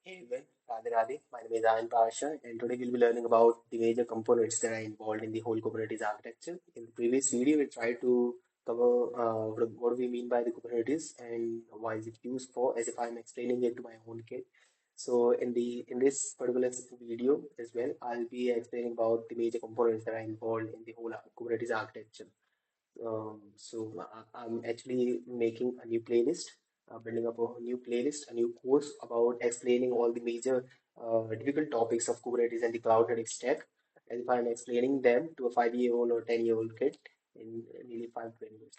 Hey everyone, Radhe Radhe. My name is Ayan Pasha, and today we'll be learning about the major components that are involved in the whole Kubernetes architecture. In the previous video, we tried to cover what do we mean by the Kubernetes and why is it used for, as if I'm explaining it to my own kid. So in this particular video as well, I'll be explaining about the major components that are involved in the whole Kubernetes architecture. I'm actually making a new playlist, building up a new playlist, a new course about explaining all the major difficult topics of Kubernetes and the cloud native stack. And if I'm explaining them to a 5-year-old or 10-year-old kid in nearly 5 to 10 years.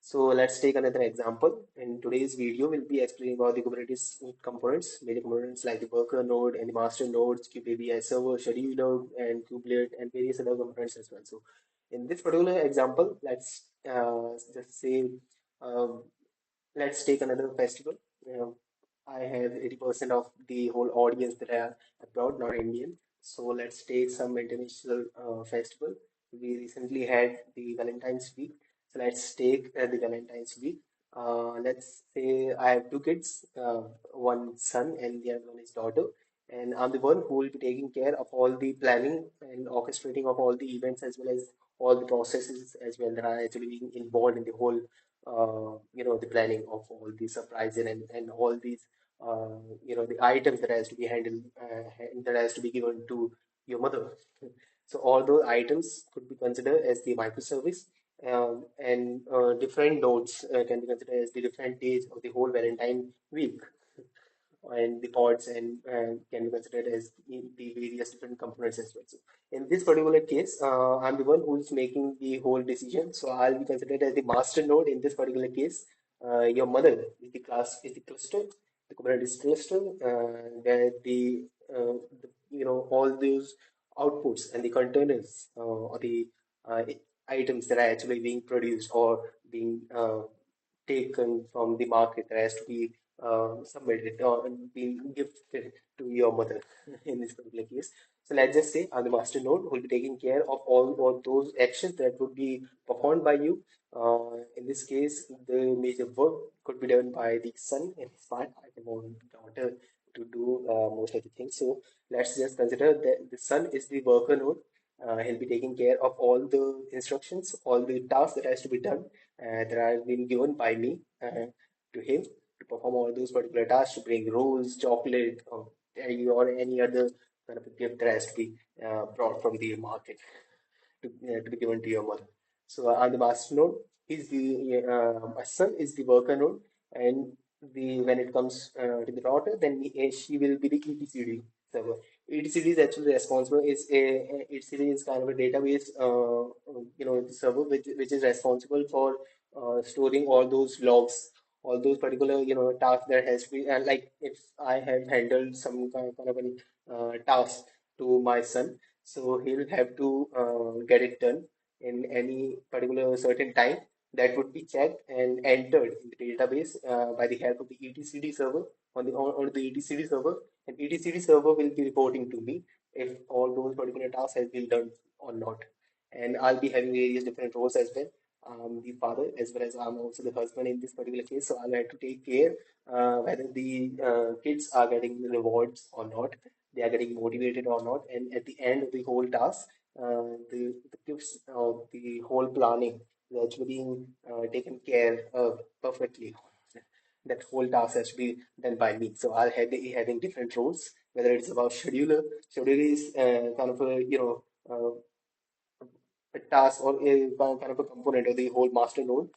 So let's take another example. In today's video, we'll be explaining about the Kubernetes components, major components like the worker node and the master nodes, Kubernetes server, scheduler, and kubelet, and various other components as well. So in this particular example, let's just say, um, let's take another festival. You know, I have 80% of the whole audience that are abroad, not Indian. So let's take some international festival. We recently had the Valentine's Week. So let's take the Valentine's Week. Let's say I have two kids, one son and the other one is daughter. And I'm the one who will be taking care of all the planning and orchestrating of all the events as well as all the processes as well that are actually being involved in the whole the planning of all these surprises and all these, the items that has to be handled, that has to be given to your mother. So all those items could be considered as the microservice, and different nodes can be considered as the different days of the whole Valentine week and the pods and can be considered as the various different components as well. So in this particular case, I'm the one who's making the whole decision. So I'll be considered as the master node in this particular case. Your mother is the cluster, the Kubernetes cluster, where all those outputs and the containers or the uh, items that are actually being produced or being taken from the market that has to be submitted or being gifted to your mother in this particular case. So let's just say the master node will be taking care of all of those actions that would be performed by you. In this case, the major work could be done by the son and his part. I can want daughter to do most of the things. So let's just consider that the son is the worker node. He'll be taking care of all the instructions, all the tasks that has to be done that have been given by me to him to perform all those particular tasks, to bring rose, chocolate, or any other kind of a gift that has to be brought from the market to be given to your mother. So on the master node is the my son is the worker node, and the when it comes to the router, then she will be the etcd server. Etcd is actually responsible is etcd is kind of a database server which is responsible for storing all those logs, all those particular tasks that has to be, and like if I have handled some kind of an task to my son, so he will have to get it done in any particular certain time. That would be checked and entered in the database by the help of the etcd server on the etcd server, and etcd server will be reporting to me if all those particular tasks has been done or not. And I'll be having various different roles as well. The father as well as I'm also the husband in this particular case, so I'll have to take care whether the kids are getting the rewards or not, they are getting motivated or not, and at the end of the whole task, the gifts of the whole planning is actually being taken care of perfectly. That whole task has to be done by me. So I'll have be having different roles, whether it's about scheduler. Scheduler is kind of a a task or a kind of a component of the whole master node.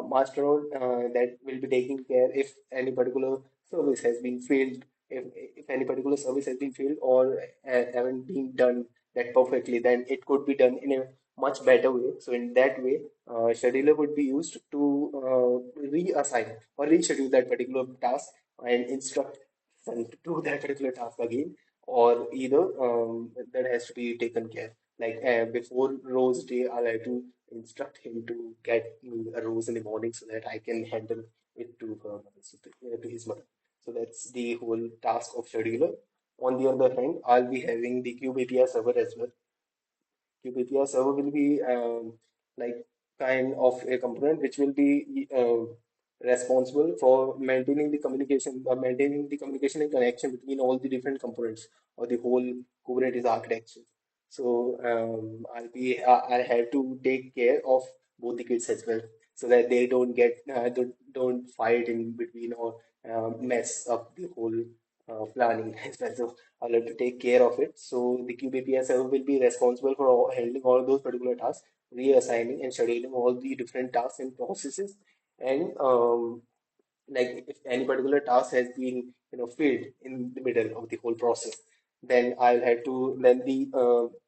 Master node that will be taking care if any particular service has been failed, if any particular service has been failed or haven't been done that perfectly, then it could be done in a much better way. So in that way, scheduler would be used to reassign or reschedule that particular task and instruct and to do that particular task again, or either that has to be taken care. Like before Rose Day, I'll have to instruct him to get me a rose in the morning so that I can handle it to her, to his mother. So that's the whole task of scheduler. On the other hand, I'll be having the Cube API server as well. Cube API server will be like kind of a component which will be responsible for maintaining the communication and connection between all the different components of the whole Kubernetes architecture. So I have to take care of both the kids as well, so that they don't fight in between or mess up the whole planning as well. So I'll have to take care of it. So the Cube API server will be responsible for handling all those particular tasks, reassigning and scheduling all the different tasks and processes, and like if any particular task has been failed in the middle of the whole process, then the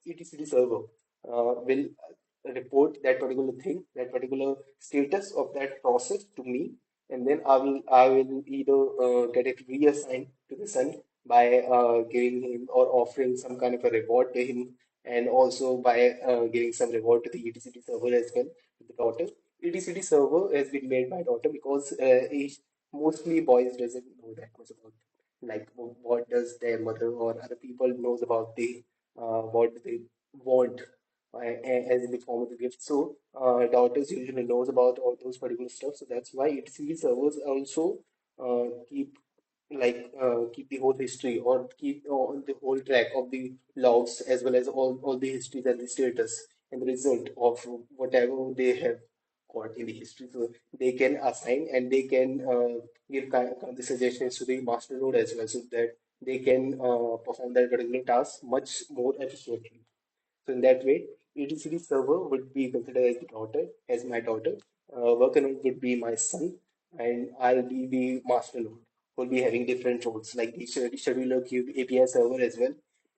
etcd server will report that particular thing, that particular status of that process to me, and then I will either get it reassigned to the son by giving him or offering some kind of a reward to him, and also by giving some reward to the etcd server as well, to the daughter. etcd server has been made by daughter because mostly boys doesn't know that much about like what does their mother or other people knows about the what they want as in the form of the gift. So daughters usually knows about all those particular stuff. So that's why etcd servers also keep keep the whole history or keep on the whole track of the logs, as well as all the histories and the status and the result of whatever they have got in the history. So they can assign and they can give kind of the suggestions to the master node as well, so that they can perform that particular task much more efficiently. So in that way, etcd server would be considered as the daughter, as my daughter. Worker node would be my son, and I'll be the master node. Who'll be having different roles like the scheduler cube API server as well.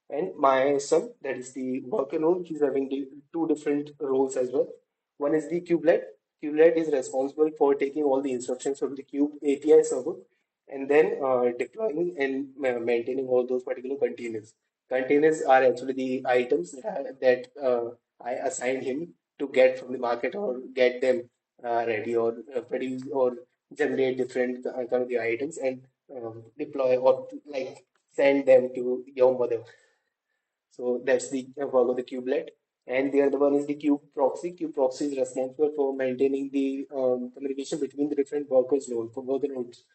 And my son, that is the worker node, he's having the two different roles as well. One is the kubelet. Kubelet is responsible for taking all the instructions from the cube API server and then deploying and maintaining all those particular containers. Containers are actually the items that I assign him to get from the market or get them ready or produce or generate different kind of the items and deploy or like send them to your mother. So that's the work of the kubelet. And the other one is the kube proxy. Kube proxy is responsible for maintaining the communication between the different workers node for worker nodes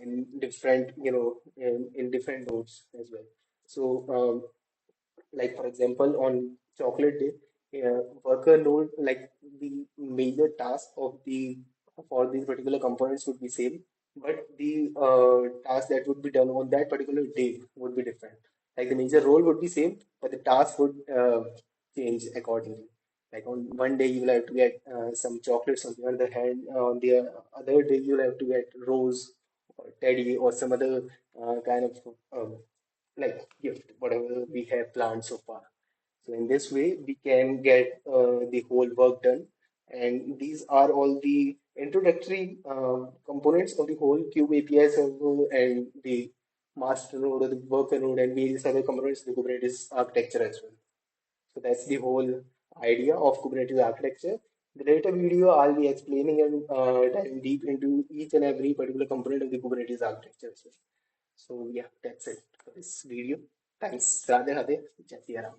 in different, in different nodes as well. So like for example, on chocolate day, worker node like the major task of the for these particular components would be same, but the task that would be done on that particular day would be different. Like the major role would be same, but the task would change accordingly. Like on one day you will have to get some chocolates, on the other hand, on the other day you'll have to get rose or teddy or some other kind of gift, whatever we have planned so far. So in this way, we can get the whole work done. And these are all the introductory components of the whole Cube API server and the master node or the worker node and various other components of the Kubernetes architecture as well. So that's the whole idea of Kubernetes architecture. The later video, I'll be explaining and diving deep into each and every particular component of the Kubernetes architecture as well. So yeah, that's it for this video. Thanks. Radhe Radhe. Jai Siya Ram.